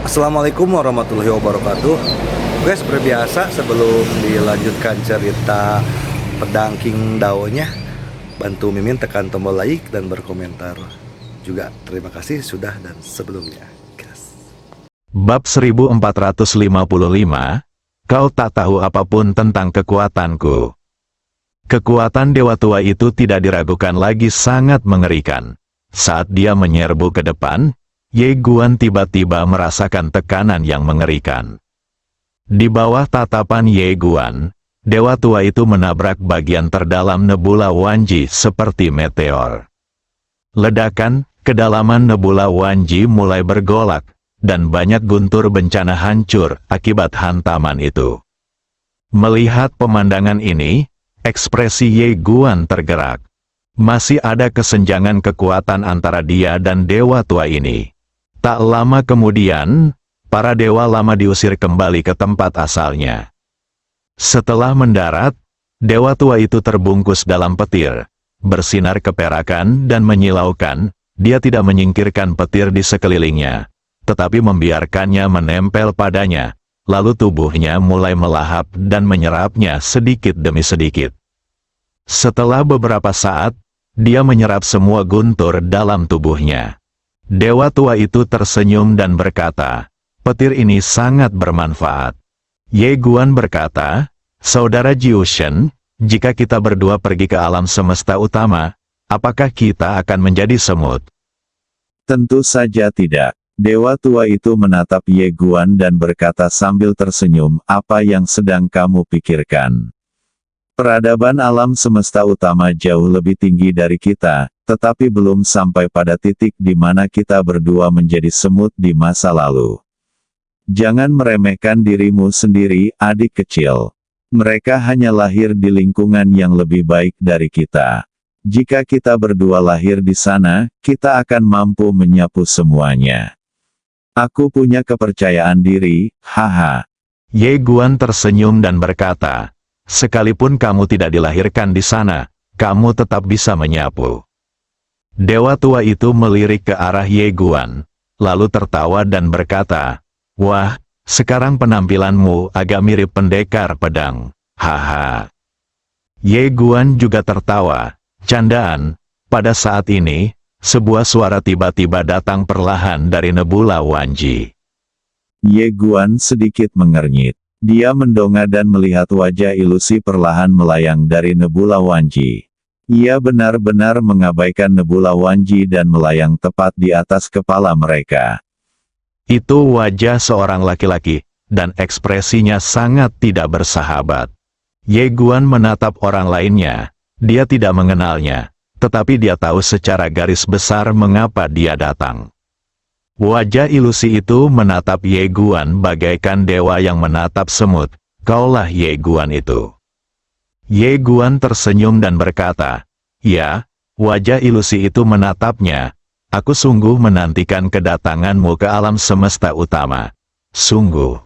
Assalamualaikum warahmatullahi wabarakatuh. Oke, seperti biasa sebelum dilanjutkan cerita pedang King Dao-nya, bantu Mimin tekan tombol like dan berkomentar. Juga terima kasih sudah dan sebelumnya. Gas. Bab 1455, kau tak tahu apapun tentang kekuatanku. Kekuatan Dewa Tua itu tidak diragukan lagi, sangat mengerikan. Saat dia menyerbu ke depan, Ye Guan tiba-tiba merasakan tekanan yang mengerikan. Di bawah tatapan Ye Guan, Dewa Tua itu menabrak bagian terdalam nebula Wanji seperti meteor. Ledakan, kedalaman nebula Wanji mulai bergolak, dan banyak guntur bencana hancur akibat hantaman itu. Melihat pemandangan ini, ekspresi Ye Guan tergerak. Masih ada kesenjangan kekuatan antara dia dan Dewa Tua ini. Tak lama kemudian, para dewa lama diusir kembali ke tempat asalnya. Setelah mendarat, Dewa Tua itu terbungkus dalam petir, bersinar keperakan dan menyilaukan. Dia tidak menyingkirkan petir di sekelilingnya, tetapi membiarkannya menempel padanya, lalu tubuhnya mulai melahap dan menyerapnya sedikit demi sedikit. Setelah beberapa saat, dia menyerap semua guntur dalam tubuhnya. Dewa Tua itu tersenyum dan berkata, petir ini sangat bermanfaat. Ye Guan berkata, Saudara Jiushen, jika kita berdua pergi ke alam semesta utama, apakah kita akan menjadi semut? Tentu saja tidak. Dewa Tua itu menatap Ye Guan dan berkata sambil tersenyum, apa yang sedang kamu pikirkan? Peradaban alam semesta utama jauh lebih tinggi dari kita, tetapi belum sampai pada titik di mana kita berdua menjadi semut di masa lalu. Jangan meremehkan dirimu sendiri, adik kecil. Mereka hanya lahir di lingkungan yang lebih baik dari kita. Jika kita berdua lahir di sana, kita akan mampu menyapu semuanya. Aku punya kepercayaan diri, haha. Ye Guan tersenyum dan berkata, sekalipun kamu tidak dilahirkan di sana, kamu tetap bisa menyapu. Dewa Tua itu melirik ke arah Ye Guan, lalu tertawa dan berkata, wah, sekarang penampilanmu agak mirip pendekar pedang, haha. Ye Guan juga tertawa, candaan. Pada saat ini, sebuah suara tiba-tiba datang perlahan dari nebula Wanji. Ye Guan sedikit mengernyit. Dia mendongak dan melihat wajah ilusi perlahan melayang dari nebula Wanji. Ia benar-benar mengabaikan nebula Wanji dan melayang tepat di atas kepala mereka. Itu wajah seorang laki-laki, dan ekspresinya sangat tidak bersahabat. Ye Guan menatap orang lainnya. Dia tidak mengenalnya, tetapi dia tahu secara garis besar mengapa dia datang. Wajah ilusi itu menatap Ye Guan bagaikan dewa yang menatap semut. Kaulah Ye Guan itu. Ye Guan tersenyum dan berkata, ya, wajah ilusi itu menatapnya. Aku sungguh menantikan kedatanganmu ke alam semesta utama. Sungguh.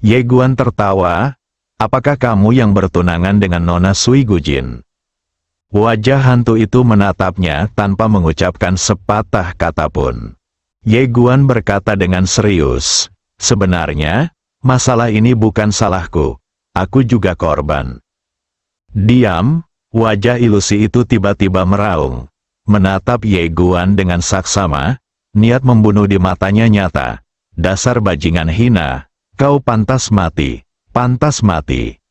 Ye Guan tertawa, apakah kamu yang bertunangan dengan Nona Sui Gujin? Wajah hantu itu menatapnya tanpa mengucapkan sepatah kata pun. Ye Guan berkata dengan serius, sebenarnya, masalah ini bukan salahku. Aku juga korban. Diam, wajah ilusi itu tiba-tiba meraung. Menatap Ye Guan dengan saksama, niat membunuh di matanya nyata. Dasar bajingan hina, kau pantas mati, pantas mati.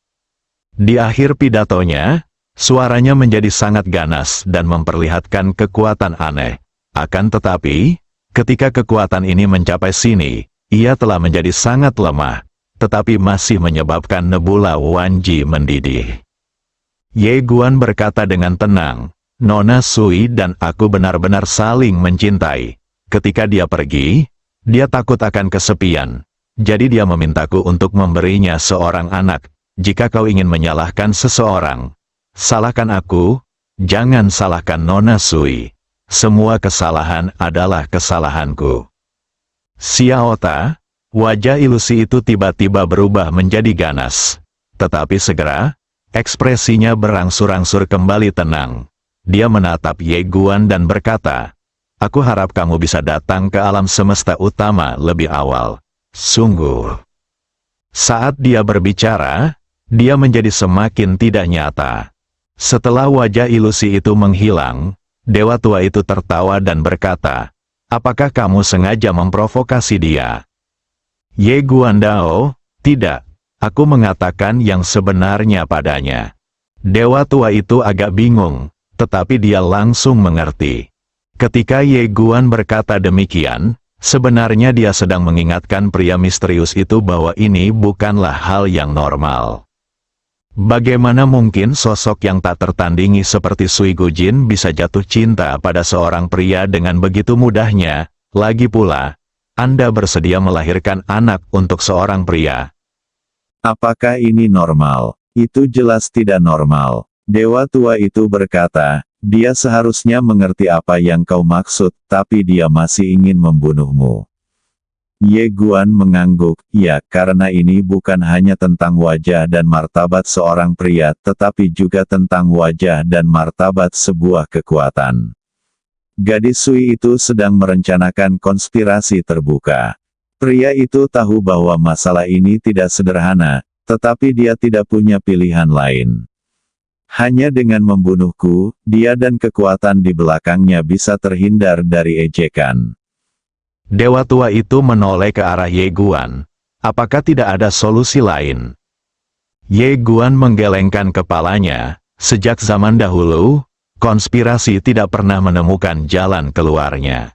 Di akhir pidatonya, suaranya menjadi sangat ganas dan memperlihatkan kekuatan aneh. Akan tetapi, ketika kekuatan ini mencapai sini, ia telah menjadi sangat lemah, tetapi masih menyebabkan nebula Wanji mendidih. Ye Guan berkata dengan tenang, Nona Sui dan aku benar-benar saling mencintai. Ketika dia pergi, dia takut akan kesepian. Jadi dia memintaku untuk memberinya seorang anak. Jika kau ingin menyalahkan seseorang, salahkan aku, jangan salahkan Nona Sui. Semua kesalahan adalah kesalahanku. Xiaota, wajah ilusi itu tiba-tiba berubah menjadi ganas. Tetapi segera, ekspresinya berangsur-angsur kembali tenang. Dia menatap Ye Guan dan berkata, Aku harap kamu bisa datang ke alam semesta utama lebih awal. Sungguh. Saat dia berbicara, dia menjadi semakin tidak nyata. Setelah wajah ilusi itu menghilang, dewa tua itu tertawa dan berkata, "Apakah kamu sengaja memprovokasi dia?" Ye Guandao, "Tidak. Aku mengatakan yang sebenarnya padanya." Dewa tua itu agak bingung, tetapi dia langsung mengerti. Ketika Ye Guan berkata demikian, sebenarnya dia sedang mengingatkan pria misterius itu bahwa ini bukanlah hal yang normal. Bagaimana mungkin sosok yang tak tertandingi seperti Sui Gujin bisa jatuh cinta pada seorang pria dengan begitu mudahnya? Lagi pula, Anda bersedia melahirkan anak untuk seorang pria. Apakah ini normal? Itu jelas tidak normal. Dewa tua itu berkata, dia seharusnya mengerti apa yang kau maksud, tapi dia masih ingin membunuhmu. Ye Guan mengangguk, ya, karena ini bukan hanya tentang wajah dan martabat seorang pria, tetapi juga tentang wajah dan martabat sebuah kekuatan. Gadis Sui itu sedang merencanakan konspirasi terbuka. Pria itu tahu bahwa masalah ini tidak sederhana, tetapi dia tidak punya pilihan lain. Hanya dengan membunuhku, dia dan kekuatan di belakangnya bisa terhindar dari ejekan. Dewa tua itu menoleh ke arah Ye Guan. Apakah tidak ada solusi lain? Ye Guan menggelengkan kepalanya. Sejak zaman dahulu, konspirasi tidak pernah menemukan jalan keluarnya.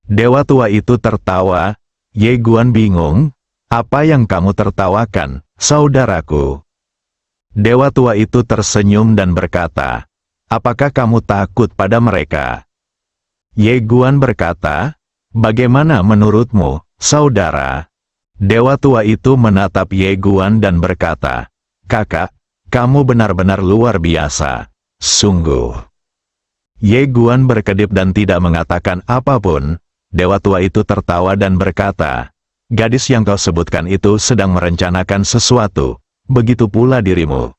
Dewa tua itu tertawa. Ye Guan bingung. Apa yang kamu tertawakan, saudaraku? Dewa tua itu tersenyum dan berkata, apakah kamu takut pada mereka? Ye Guan berkata, bagaimana menurutmu, saudara? Dewa tua itu menatap Ye Guan dan berkata, kakak, kamu benar-benar luar biasa. Sungguh. Ye Guan berkedip dan tidak mengatakan apapun. Dewa tua itu tertawa dan berkata, gadis yang kau sebutkan itu sedang merencanakan sesuatu. Begitu pula dirimu.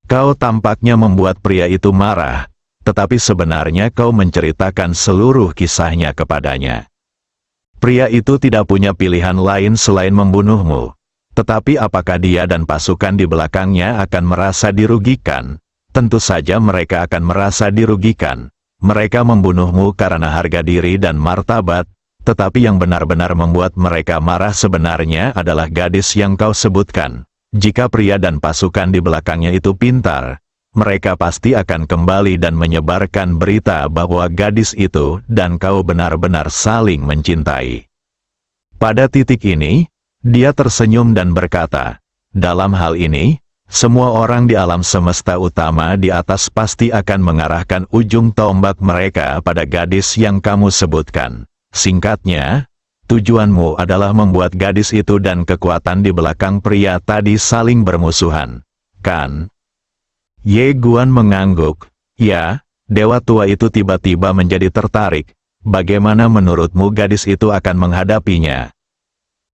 Kau tampaknya membuat pria itu marah, tetapi sebenarnya kau menceritakan seluruh kisahnya kepadanya. Pria itu tidak punya pilihan lain selain membunuhmu. Tetapi apakah dia dan pasukan di belakangnya akan merasa dirugikan? Tentu saja mereka akan merasa dirugikan. Mereka membunuhmu karena harga diri dan martabat, tetapi yang benar-benar membuat mereka marah sebenarnya adalah gadis yang kau sebutkan. Jika pria dan pasukan di belakangnya itu pintar, mereka pasti akan kembali dan menyebarkan berita bahwa gadis itu dan kau benar-benar saling mencintai. Pada titik ini, dia tersenyum dan berkata, dalam hal ini, semua orang di alam semesta utama di atas pasti akan mengarahkan ujung tombak mereka pada gadis yang kamu sebutkan. Singkatnya, tujuanmu adalah membuat gadis itu dan kekuatan di belakang pria tadi saling bermusuhan, kan? Ye Guan mengangguk. Ya, dewa tua itu tiba-tiba menjadi tertarik. Bagaimana menurutmu gadis itu akan menghadapinya?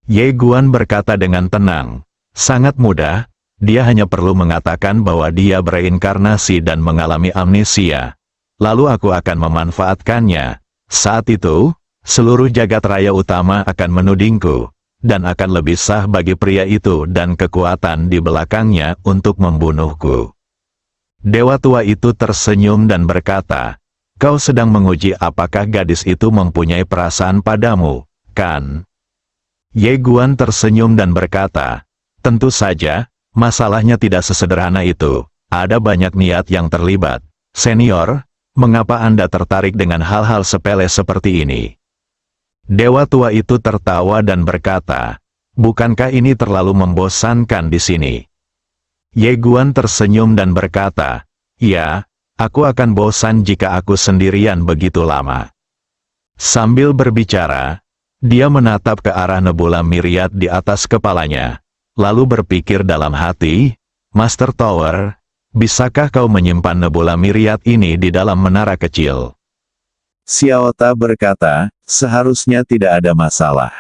Ye Guan berkata dengan tenang. Sangat mudah, dia hanya perlu mengatakan bahwa dia bereinkarnasi dan mengalami amnesia. Lalu aku akan memanfaatkannya. Saat itu, seluruh jagat raya utama akan menudingku, dan akan lebih sah bagi pria itu dan kekuatan di belakangnya untuk membunuhku. Dewa tua itu tersenyum dan berkata, kau sedang menguji apakah gadis itu mempunyai perasaan padamu, kan? Ye Guan tersenyum dan berkata, tentu saja, masalahnya tidak sesederhana itu, ada banyak niat yang terlibat. Senior, mengapa Anda tertarik dengan hal-hal sepele seperti ini? Dewa tua itu tertawa dan berkata, bukankah ini terlalu membosankan di sini? Ye Guan tersenyum dan berkata, ya, aku akan bosan jika aku sendirian begitu lama. Sambil berbicara, dia menatap ke arah nebula Myriad di atas kepalanya, lalu berpikir dalam hati, Master Tower, bisakah kau menyimpan nebula Myriad ini di dalam menara kecil? Xiaota berkata, seharusnya tidak ada masalah.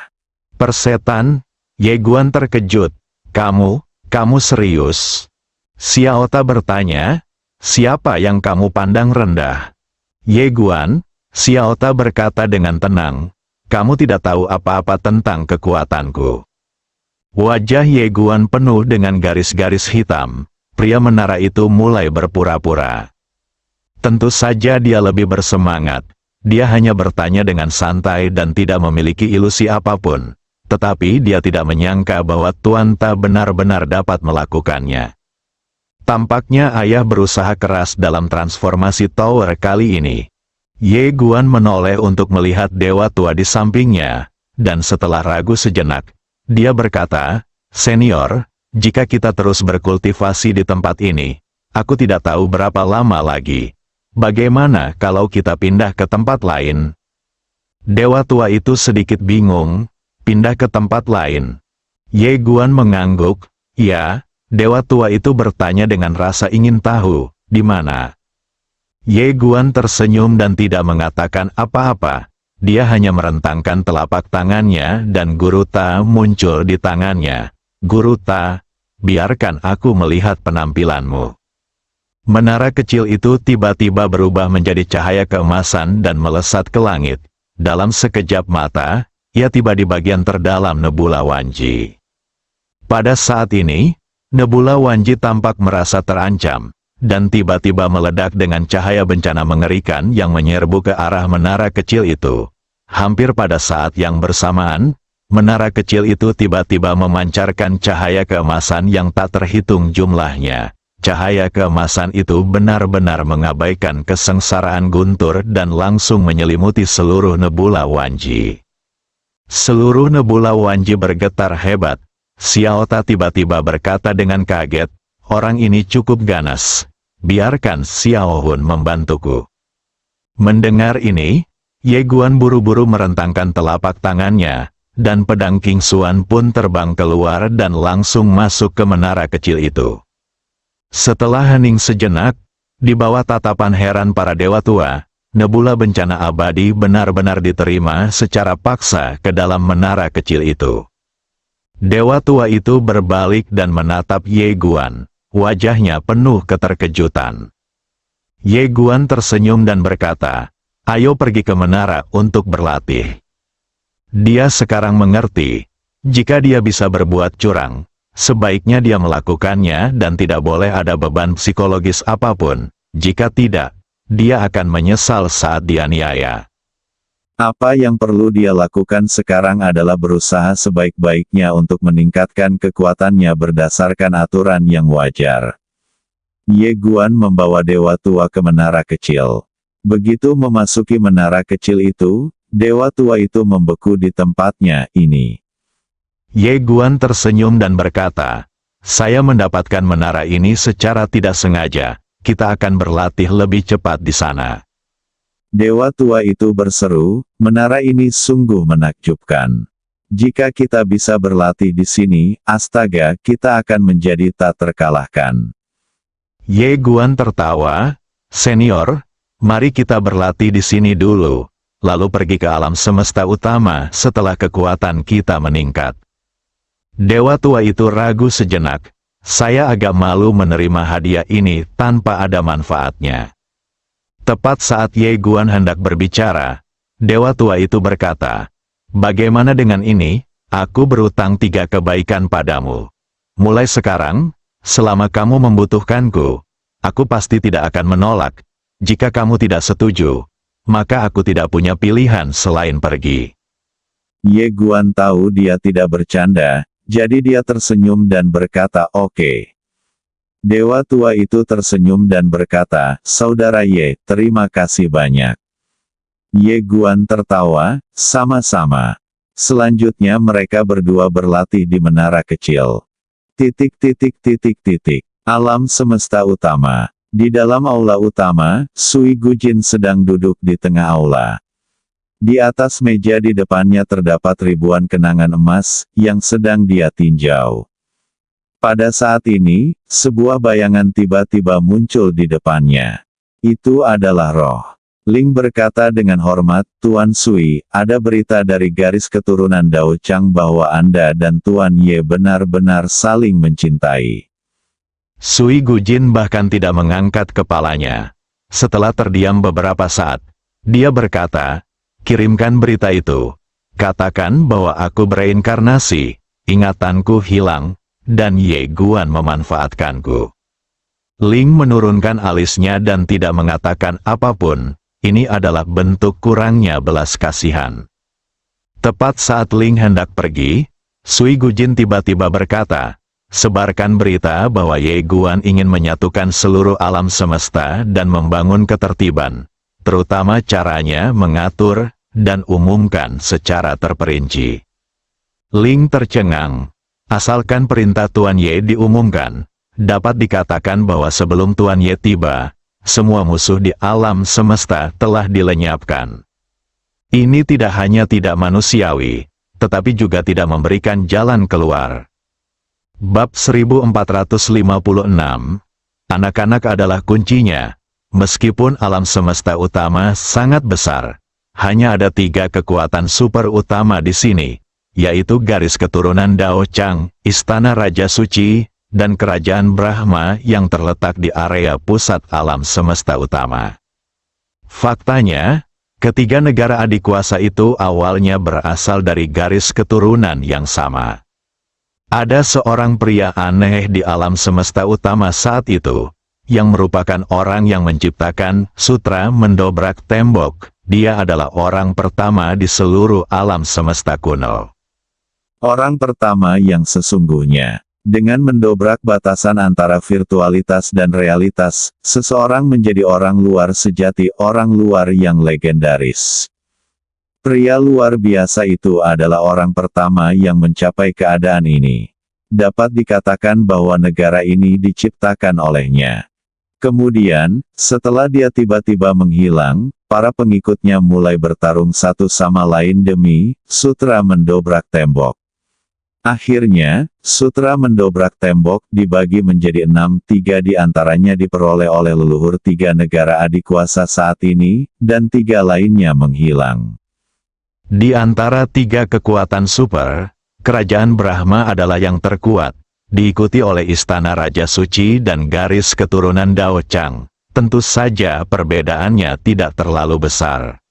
Persetan, Ye Guan terkejut. Kamu serius? Xiaota bertanya, siapa yang kamu pandang rendah? Ye Guan, Xiaota berkata dengan tenang, kamu tidak tahu apa-apa tentang kekuatanku. Wajah Ye Guan penuh dengan garis-garis hitam. Pria menara itu mulai berpura-pura. Tentu saja dia lebih bersemangat. Dia hanya bertanya dengan santai dan tidak memiliki ilusi apapun. Tetapi dia tidak menyangka bahwa Tuan Ta benar-benar dapat melakukannya. Tampaknya ayah berusaha keras dalam transformasi tower kali ini. Ye Guan menoleh untuk melihat dewa tua di sampingnya, dan setelah ragu sejenak, dia berkata, "Senior, jika kita terus berkultivasi di tempat ini, aku tidak tahu berapa lama lagi. Bagaimana kalau kita pindah ke tempat lain?" Dewa tua itu sedikit bingung, pindah ke tempat lain. Ye Guan mengangguk, ya, dewa tua itu bertanya dengan rasa ingin tahu, di mana. Ye Guan tersenyum dan tidak mengatakan apa-apa. Dia hanya merentangkan telapak tangannya dan Guru Ta muncul di tangannya. Guru Ta, biarkan aku melihat penampilanmu. Menara kecil itu tiba-tiba berubah menjadi cahaya keemasan dan melesat ke langit. Dalam sekejap mata, ia tiba di bagian terdalam Nebula Wanji. Pada saat ini, Nebula Wanji tampak merasa terancam, dan tiba-tiba meledak dengan cahaya bencana mengerikan yang menyerbu ke arah menara kecil itu. Hampir pada saat yang bersamaan, menara kecil itu tiba-tiba memancarkan cahaya keemasan yang tak terhitung jumlahnya. Cahaya keemasan itu benar-benar mengabaikan kesengsaraan Guntur dan langsung menyelimuti seluruh Nebula Wanji. Seluruh Nebula Wanji bergetar hebat. Xiaota tiba-tiba berkata dengan kaget, orang ini cukup ganas. Biarkan Xiao Hun membantuku. Mendengar ini, Ye Guan buru-buru merentangkan telapak tangannya, dan pedang King Xuan pun terbang keluar dan langsung masuk ke menara kecil itu. Setelah hening sejenak, di bawah tatapan heran para dewa tua, nebula bencana abadi benar-benar diterima secara paksa ke dalam menara kecil itu. Dewa tua itu berbalik dan menatap Ye Guan. Wajahnya penuh keterkejutan. Ye Guan tersenyum dan berkata, ayo pergi ke menara untuk berlatih. Dia sekarang mengerti, jika dia bisa berbuat curang, sebaiknya dia melakukannya dan tidak boleh ada beban psikologis apapun. Jika tidak, dia akan menyesal saat dianiaya. Apa yang perlu dia lakukan sekarang adalah berusaha sebaik-baiknya untuk meningkatkan kekuatannya berdasarkan aturan yang wajar. Ye Guan membawa dewa tua ke menara kecil. Begitu memasuki menara kecil itu, dewa tua itu membeku di tempatnya ini. Ye Guan tersenyum dan berkata, saya mendapatkan menara ini secara tidak sengaja. Kita akan berlatih lebih cepat di sana. Dewa tua itu berseru, menara ini sungguh menakjubkan. Jika kita bisa berlatih di sini, astaga, kita akan menjadi tak terkalahkan. Ye Guan tertawa, senior, mari kita berlatih di sini dulu, lalu pergi ke alam semesta utama setelah kekuatan kita meningkat. Dewa tua itu ragu sejenak, saya agak malu menerima hadiah ini tanpa ada manfaatnya. Tepat saat Ye Guan hendak berbicara, dewa tua itu berkata, bagaimana dengan ini, aku berutang 3 kebaikan padamu. Mulai sekarang, selama kamu membutuhkanku, aku pasti tidak akan menolak. Jika kamu tidak setuju, maka aku tidak punya pilihan selain pergi. Ye Guan tahu dia tidak bercanda, jadi dia tersenyum dan berkata oke. Dewa tua itu tersenyum dan berkata, saudara Ye, terima kasih banyak. Ye Guan tertawa, sama-sama. Selanjutnya mereka berdua berlatih di menara kecil. Alam semesta utama. Di dalam aula utama, Sui Gujin sedang duduk di tengah aula. Di atas meja di depannya terdapat ribuan kenangan emas, yang sedang dia tinjau. Pada saat ini, sebuah bayangan tiba-tiba muncul di depannya. Itu adalah roh. Ling berkata dengan hormat, Tuan Sui, ada berita dari garis keturunan Dao Chang bahwa Anda dan Tuan Ye benar-benar saling mencintai. Sui Gujin bahkan tidak mengangkat kepalanya. Setelah terdiam beberapa saat, Dia berkata, "Kirimkan berita itu. Katakan bahwa aku bereinkarnasi, ingatanku hilang, dan Ye Guan memanfaatkanku." Ling menurunkan alisnya dan tidak mengatakan apapun. Ini adalah bentuk kurangnya belas kasihan. Tepat saat Ling hendak pergi, Sui Gujin tiba-tiba berkata, "Sebarkan berita bahwa Ye Guan ingin menyatukan seluruh alam semesta dan membangun ketertiban, terutama caranya mengatur, dan umumkan secara terperinci." Ling tercengang. Asalkan perintah Tuan Ye diumumkan, dapat dikatakan bahwa sebelum Tuan Ye tiba, semua musuh di alam semesta telah dilenyapkan. Ini tidak hanya tidak manusiawi, tetapi juga tidak memberikan jalan keluar. Bab 1456. Anak-anak adalah kuncinya. Meskipun alam semesta utama sangat besar, hanya ada 3 kekuatan super utama di sini, yaitu garis keturunan Dao Chang, Istana Raja Suci, dan Kerajaan Brahma yang terletak di area pusat alam semesta utama. Faktanya, ketiga negara adik kuasa itu awalnya berasal dari garis keturunan yang sama. Ada seorang pria aneh di alam semesta utama saat itu, yang merupakan orang yang menciptakan sutra mendobrak tembok. Dia adalah orang pertama di seluruh alam semesta kuno. Orang pertama yang sesungguhnya. Dengan mendobrak batasan antara virtualitas dan realitas, seseorang menjadi orang luar sejati, orang luar yang legendaris. Pria luar biasa itu adalah orang pertama yang mencapai keadaan ini. Dapat dikatakan bahwa negara ini diciptakan olehnya. Kemudian, setelah dia tiba-tiba menghilang, para pengikutnya mulai bertarung satu sama lain demi sutra mendobrak tembok. Akhirnya, sutra mendobrak tembok dibagi menjadi 6, 3 di antaranya diperoleh oleh leluhur 3 negara adik kuasa saat ini, dan 3 lainnya menghilang. Di antara 3 kekuatan super, Kerajaan Brahma adalah yang terkuat, diikuti oleh Istana Raja Suci dan garis keturunan Dao Chang. Tentu saja perbedaannya tidak terlalu besar.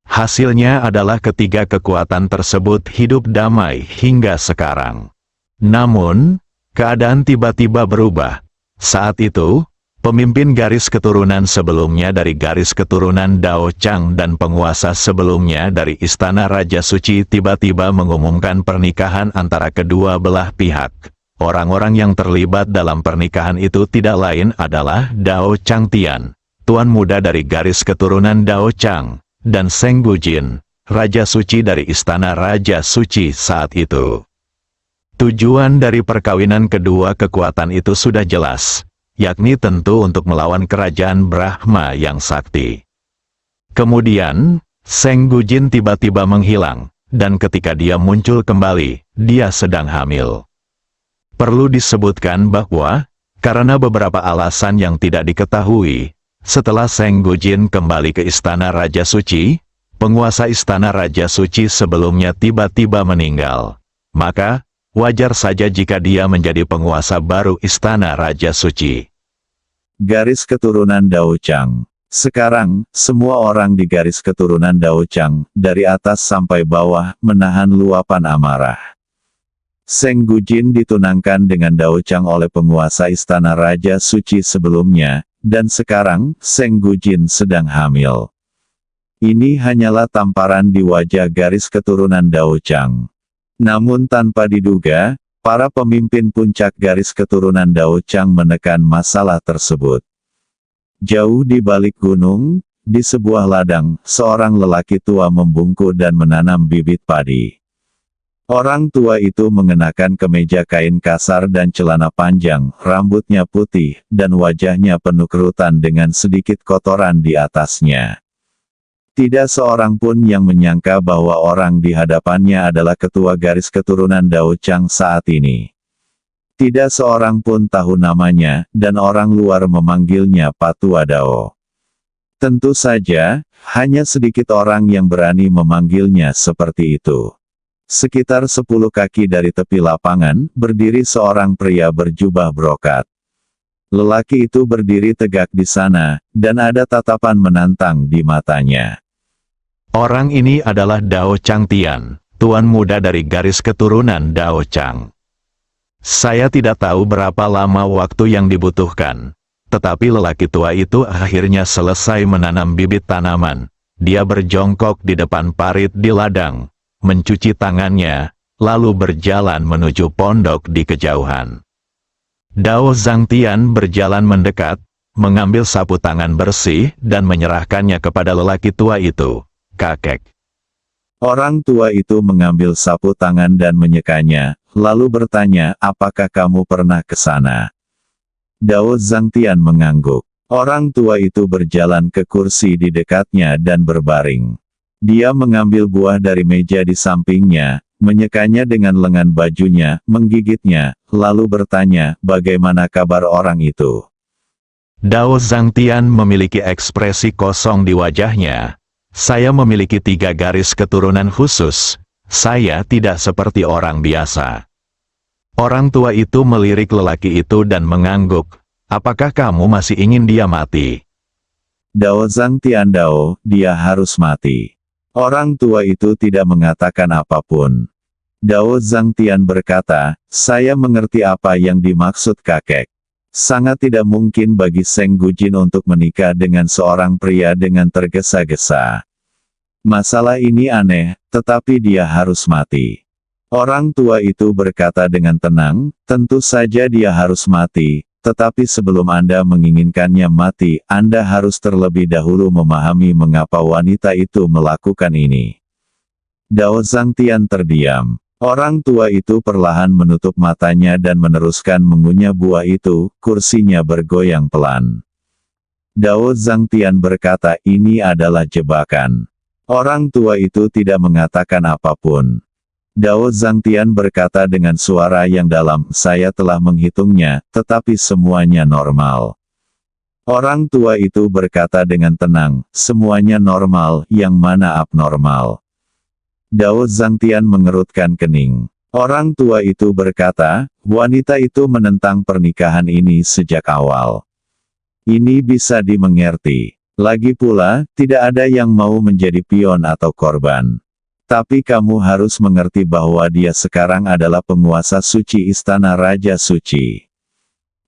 Hasilnya adalah ketiga kekuatan tersebut hidup damai hingga sekarang. Namun, keadaan tiba-tiba berubah. Saat itu, pemimpin garis keturunan sebelumnya dari garis keturunan Dao Chang dan penguasa sebelumnya dari Istana Raja Suci tiba-tiba mengumumkan pernikahan antara kedua belah pihak. Orang-orang yang terlibat dalam pernikahan itu tidak lain adalah Dao Chang Tian, tuan muda dari garis keturunan Dao Chang, dan Seng Gujin, Raja Suci dari Istana Raja Suci saat itu. Tujuan dari perkawinan kedua kekuatan itu sudah jelas, yakni tentu untuk melawan kerajaan Brahma yang sakti. Kemudian, Seng Gujin tiba-tiba menghilang, dan ketika dia muncul kembali, dia sedang hamil. Perlu disebutkan bahwa, karena beberapa alasan yang tidak diketahui, setelah Seng Gujin kembali ke Istana Raja Suci, penguasa Istana Raja Suci sebelumnya tiba-tiba meninggal. Maka, wajar saja jika dia menjadi penguasa baru Istana Raja Suci. Garis keturunan Dao Chang. Sekarang, semua orang di garis keturunan Dao Chang, dari atas sampai bawah, menahan luapan amarah. Seng Gujin ditunangkan dengan Dao Chang oleh penguasa Istana Raja Suci sebelumnya, dan sekarang, Seng Gujin sedang hamil. Ini hanyalah tamparan di wajah garis keturunan Dao Chang. Namun tanpa diduga, para pemimpin puncak garis keturunan Dao Chang menekan masalah tersebut. Jauh di balik gunung, di sebuah ladang, seorang lelaki tua membungkuk dan menanam bibit padi. Orang tua itu mengenakan kemeja kain kasar dan celana panjang, rambutnya putih, dan wajahnya penuh kerutan dengan sedikit kotoran di atasnya. Tidak seorang pun yang menyangka bahwa orang di hadapannya adalah ketua garis keturunan Dao Chang saat ini. Tidak seorang pun tahu namanya, dan orang luar memanggilnya Patua Dao. Tentu saja, hanya sedikit orang yang berani memanggilnya seperti itu. Sekitar 10 kaki dari tepi lapangan, berdiri seorang pria berjubah brokat. Lelaki itu berdiri tegak di sana, dan ada tatapan menantang di matanya. Orang ini adalah Dao Changtian, tuan muda dari garis keturunan Dao Chang. Saya tidak tahu berapa lama waktu yang dibutuhkan, tetapi lelaki tua itu akhirnya selesai menanam bibit tanaman. Dia berjongkok di depan parit di ladang, mencuci tangannya, lalu berjalan menuju pondok di kejauhan. Dao Zhangtian berjalan mendekat, mengambil sapu tangan bersih dan menyerahkannya kepada lelaki tua itu. Kakek. Orang tua itu mengambil sapu tangan dan menyekanya, lalu bertanya, apakah kamu pernah ke sana? Dao Zhangtian mengangguk. Orang tua itu berjalan ke kursi di dekatnya dan berbaring. Dia mengambil buah dari meja di sampingnya, menyekanya dengan lengan bajunya, menggigitnya, lalu bertanya, bagaimana kabar orang itu? Dao Zhangtian memiliki ekspresi kosong di wajahnya. Saya memiliki 3 garis keturunan khusus. Saya tidak seperti orang biasa. Orang tua itu melirik lelaki itu dan mengangguk. Apakah kamu masih ingin dia mati? Dao Zhangtian, dia harus mati. Orang tua itu tidak mengatakan apapun. Dao Zhangtian berkata, saya mengerti apa yang dimaksud kakek. Sangat tidak mungkin bagi Seng Gujin untuk menikah dengan seorang pria dengan tergesa-gesa. Masalah ini aneh, tetapi dia harus mati. Orang tua itu berkata dengan tenang, tentu saja dia harus mati, tetapi sebelum Anda menginginkannya mati, Anda harus terlebih dahulu memahami mengapa wanita itu melakukan ini. Dao Zhangtian terdiam. Orang tua itu perlahan menutup matanya dan meneruskan mengunyah buah itu, kursinya bergoyang pelan. Dao Zhangtian berkata, ini adalah jebakan. Orang tua itu tidak mengatakan apapun. Dao Zhangtian berkata dengan suara yang dalam, saya telah menghitungnya, tetapi semuanya normal. Orang tua itu berkata dengan tenang, semuanya normal, yang mana abnormal? Dao Zhangtian mengerutkan kening. Orang tua itu berkata, wanita itu menentang pernikahan ini sejak awal. Ini bisa dimengerti. Lagi pula, tidak ada yang mau menjadi pion atau korban. Tapi kamu harus mengerti bahwa dia sekarang adalah penguasa suci istana Raja Suci.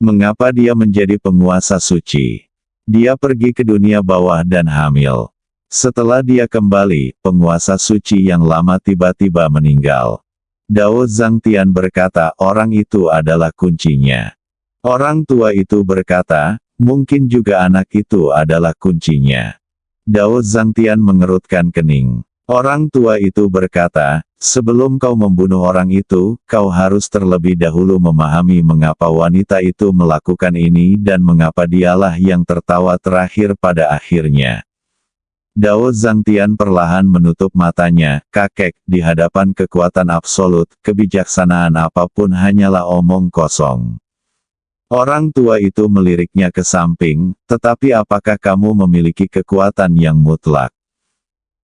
Mengapa dia menjadi penguasa suci? Dia pergi ke dunia bawah dan hamil. Setelah dia kembali, penguasa suci yang lama tiba-tiba meninggal. Dao Zhangtian berkata, orang itu adalah kuncinya. Orang tua itu berkata, mungkin juga anak itu adalah kuncinya. Dao Zhangtian mengerutkan kening. Orang tua itu berkata, sebelum kau membunuh orang itu, kau harus terlebih dahulu memahami mengapa wanita itu melakukan ini dan mengapa dialah yang tertawa terakhir pada akhirnya. Dao Zhangtian perlahan menutup matanya, kakek, di hadapan kekuatan absolut, kebijaksanaan apapun hanyalah omong kosong. Orang tua itu meliriknya ke samping, tetapi apakah kamu memiliki kekuatan yang mutlak?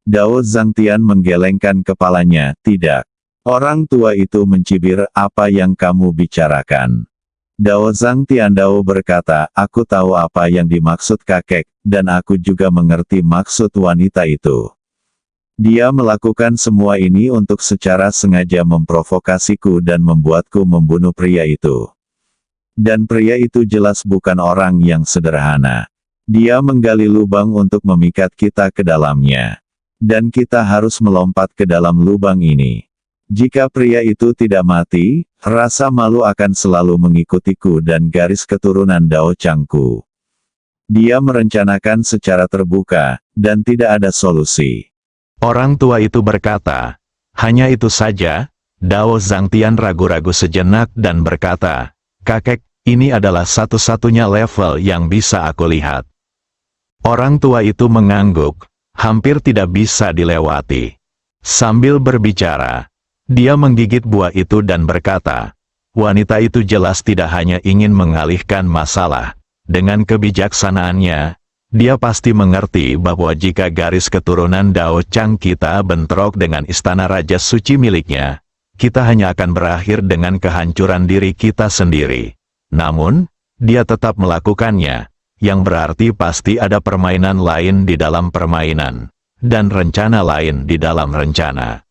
Dao Zhangtian menggelengkan kepalanya, tidak. Orang tua itu mencibir, apa yang kamu bicarakan? Dao Zhangtian berkata, aku tahu apa yang dimaksud kakek, dan aku juga mengerti maksud wanita itu. Dia melakukan semua ini untuk secara sengaja memprovokasiku dan membuatku membunuh pria itu. Dan pria itu jelas bukan orang yang sederhana. Dia menggali lubang untuk memikat kita ke dalamnya. Dan kita harus melompat ke dalam lubang ini. Jika pria itu tidak mati, rasa malu akan selalu mengikutiku dan garis keturunan Dao Changku. Dia merencanakan secara terbuka, dan tidak ada solusi. Orang tua itu berkata, hanya itu saja. Dao Zhangtian ragu-ragu sejenak dan berkata, kakek, ini adalah satu-satunya level yang bisa aku lihat. Orang tua itu mengangguk. Hampir tidak bisa dilewati. Sambil berbicara, dia menggigit buah itu dan berkata, wanita itu jelas tidak hanya ingin mengalihkan masalah. Dengan kebijaksanaannya, dia pasti mengerti bahwa jika garis keturunan Dao Chang kita bentrok dengan istana Raja Suci miliknya, kita hanya akan berakhir dengan kehancuran diri kita sendiri. Namun, dia tetap melakukannya, yang berarti pasti ada permainan lain di dalam permainan, dan rencana lain di dalam rencana.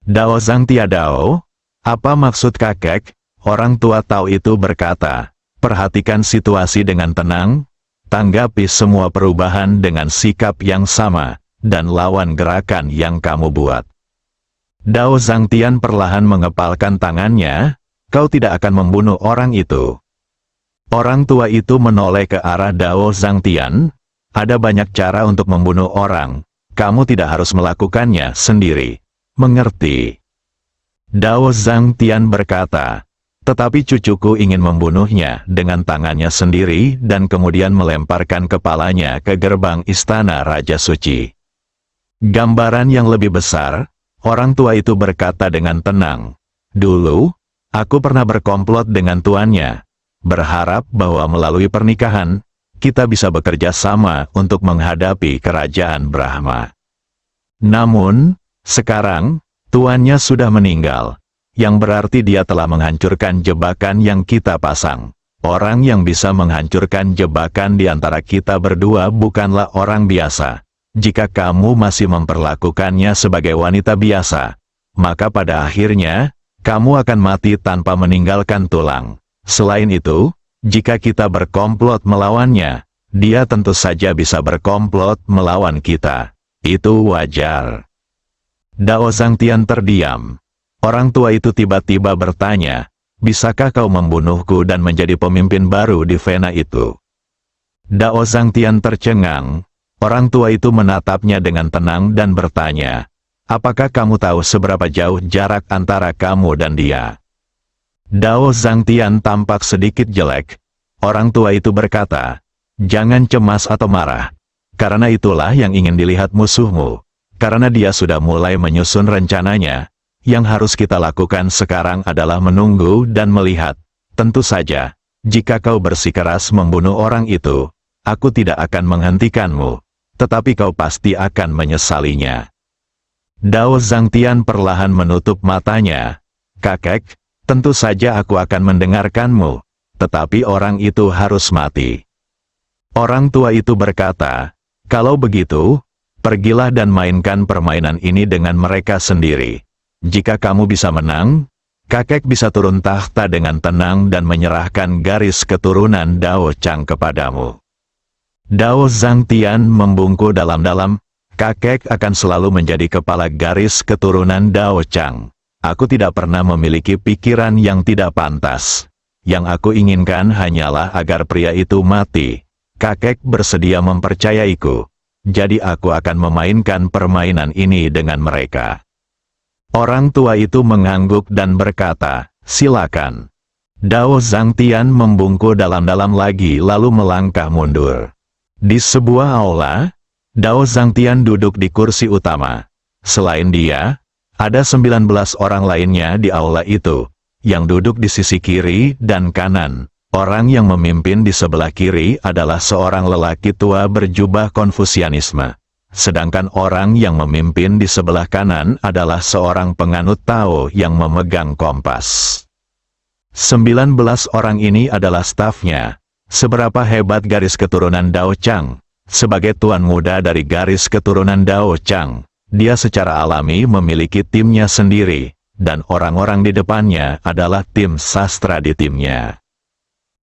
Dao Zhangtia Dao, apa maksud kakek? Orang tua Tao itu berkata, perhatikan situasi dengan tenang, tanggapi semua perubahan dengan sikap yang sama, dan lawan gerakan yang kamu buat. Dao Zhangtian perlahan mengepalkan tangannya, kau tidak akan membunuh orang itu. Orang tua itu menoleh ke arah Dao Zhangtian, ada banyak cara untuk membunuh orang, kamu tidak harus melakukannya sendiri. Mengerti? Dao Zhangtian berkata, tetapi cucuku ingin membunuhnya dengan tangannya sendiri dan kemudian melemparkan kepalanya ke gerbang istana Raja Suci. Gambaran yang lebih besar, orang tua itu berkata dengan tenang, dulu, aku pernah berkomplot dengan tuannya, berharap bahwa melalui pernikahan, kita bisa bekerja sama untuk menghadapi kerajaan Brahma. Namun, sekarang, tuannya sudah meninggal, yang berarti dia telah menghancurkan jebakan yang kita pasang. Orang yang bisa menghancurkan jebakan di antara kita berdua bukanlah orang biasa. Jika kamu masih memperlakukannya sebagai wanita biasa, maka pada akhirnya, kamu akan mati tanpa meninggalkan tulang. Selain itu, jika kita berkomplot melawannya, dia tentu saja bisa berkomplot melawan kita. Itu wajar. Dao Zhangtian terdiam. Orang tua itu tiba-tiba bertanya, bisakah kau membunuhku dan menjadi pemimpin baru di Vena itu? Dao Zhangtian tercengang. Orang tua itu menatapnya dengan tenang dan bertanya, apakah kamu tahu seberapa jauh jarak antara kamu dan dia? Dao Zhangtian tampak sedikit jelek. Orang tua itu berkata, jangan cemas atau marah, karena itulah yang ingin dilihat musuhmu. Karena dia sudah mulai menyusun rencananya, yang harus kita lakukan sekarang adalah menunggu dan melihat. Tentu saja, jika kau bersikeras membunuh orang itu, aku tidak akan menghentikanmu, tetapi kau pasti akan menyesalinya. Dao Zhangtian perlahan menutup matanya. Kakek, tentu saja aku akan mendengarkanmu, tetapi orang itu harus mati. Orang tua itu berkata, kalau begitu, pergilah dan mainkan permainan ini dengan mereka sendiri. Jika kamu bisa menang, kakek bisa turun tahta dengan tenang dan menyerahkan garis keturunan Dao Chang kepadamu. Dao Zhangtian membungkuk dalam-dalam, kakek akan selalu menjadi kepala garis keturunan Dao Chang. Aku tidak pernah memiliki pikiran yang tidak pantas. Yang aku inginkan hanyalah agar pria itu mati. Kakek bersedia mempercayaiku. Jadi aku akan memainkan permainan ini dengan mereka. Orang tua itu mengangguk dan berkata, silakan. Dao Zhangtian membungkuk dalam-dalam lagi lalu melangkah mundur. Di sebuah aula, Dao Zhangtian duduk di kursi utama. Selain dia, ada 19 orang lainnya di aula itu, yang duduk di sisi kiri dan kanan. Orang yang memimpin di sebelah kiri adalah seorang lelaki tua berjubah Konfusianisme. Sedangkan orang yang memimpin di sebelah kanan adalah seorang penganut Tao yang memegang kompas. 19 orang ini adalah stafnya. Seberapa hebat garis keturunan Dao Chang? Sebagai tuan muda dari garis keturunan Dao Chang, dia secara alami memiliki timnya sendiri, dan orang-orang di depannya adalah tim sastra di timnya.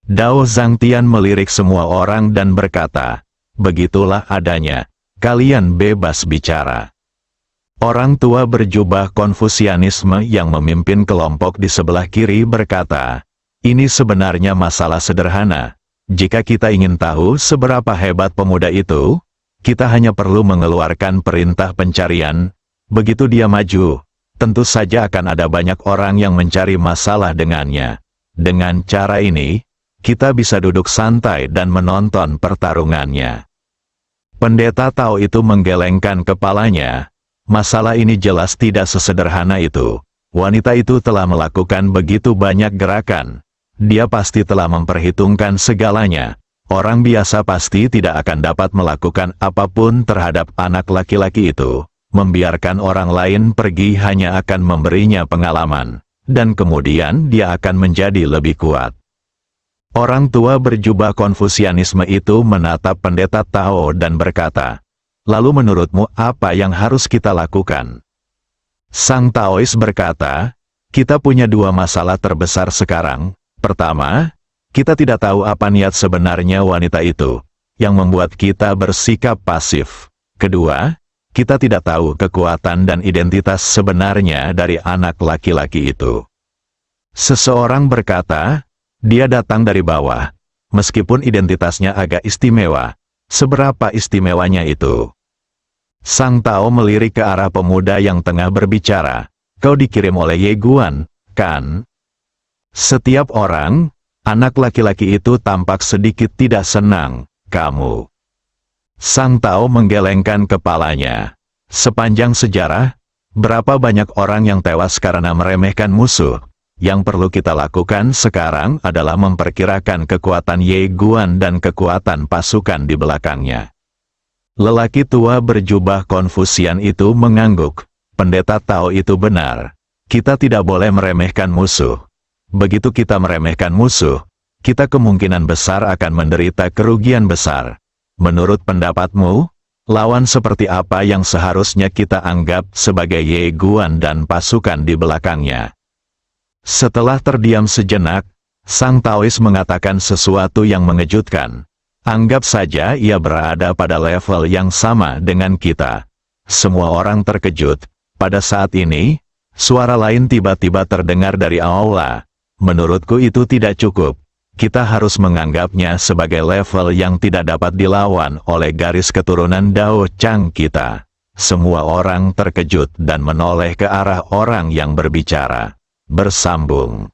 Dao Zhangtian melirik semua orang dan berkata, begitulah adanya, kalian bebas bicara. Orang tua berjubah Konfusianisme yang memimpin kelompok di sebelah kiri berkata, ini sebenarnya masalah sederhana. Jika kita ingin tahu seberapa hebat pemuda itu, kita hanya perlu mengeluarkan perintah pencarian. Begitu dia maju, tentu saja akan ada banyak orang yang mencari masalah dengannya. Dengan cara ini, kita bisa duduk santai dan menonton pertarungannya. Pendeta Tao itu menggelengkan kepalanya. Masalah ini jelas tidak sesederhana itu. Wanita itu telah melakukan begitu banyak gerakan. Dia pasti telah memperhitungkan segalanya. Orang biasa pasti tidak akan dapat melakukan apapun terhadap anak laki-laki itu. Membiarkan orang lain pergi hanya akan memberinya pengalaman. Dan kemudian dia akan menjadi lebih kuat. Orang tua berjubah Konfusianisme itu menatap pendeta Tao dan berkata, "Lalu menurutmu apa yang harus kita lakukan?" Sang Taois berkata, "Kita punya dua masalah terbesar sekarang. Pertama, kita tidak tahu apa niat sebenarnya wanita itu, yang membuat kita bersikap pasif. Kedua, kita tidak tahu kekuatan dan identitas sebenarnya dari anak laki-laki itu." Seseorang berkata, "Dia datang dari bawah. Meskipun identitasnya agak istimewa, seberapa istimewanya itu?" Sang Tao melirik ke arah pemuda yang tengah berbicara. "Kau dikirim oleh Ye Guan, kan?" Setiap orang, anak laki-laki itu tampak sedikit tidak senang. "Kamu." Sang Tao menggelengkan kepalanya. Sepanjang sejarah, berapa banyak orang yang tewas karena meremehkan musuh? Yang perlu kita lakukan sekarang adalah memperkirakan kekuatan Ye Guan dan kekuatan pasukan di belakangnya. Lelaki tua berjubah Konfusian itu mengangguk. Pendeta Tao itu benar. Kita tidak boleh meremehkan musuh. Begitu kita meremehkan musuh, kita kemungkinan besar akan menderita kerugian besar. Menurut pendapatmu, lawan seperti apa yang seharusnya kita anggap sebagai Ye Guan dan pasukan di belakangnya? Setelah terdiam sejenak, Sang Taois mengatakan sesuatu yang mengejutkan. "Anggap saja ia berada pada level yang sama dengan kita." Semua orang terkejut. Pada saat ini, suara lain tiba-tiba terdengar dari aula. "Menurutku itu tidak cukup. Kita harus menganggapnya sebagai level yang tidak dapat dilawan oleh garis keturunan Dao Chang kita." Semua orang terkejut dan menoleh ke arah orang yang berbicara. Bersambung.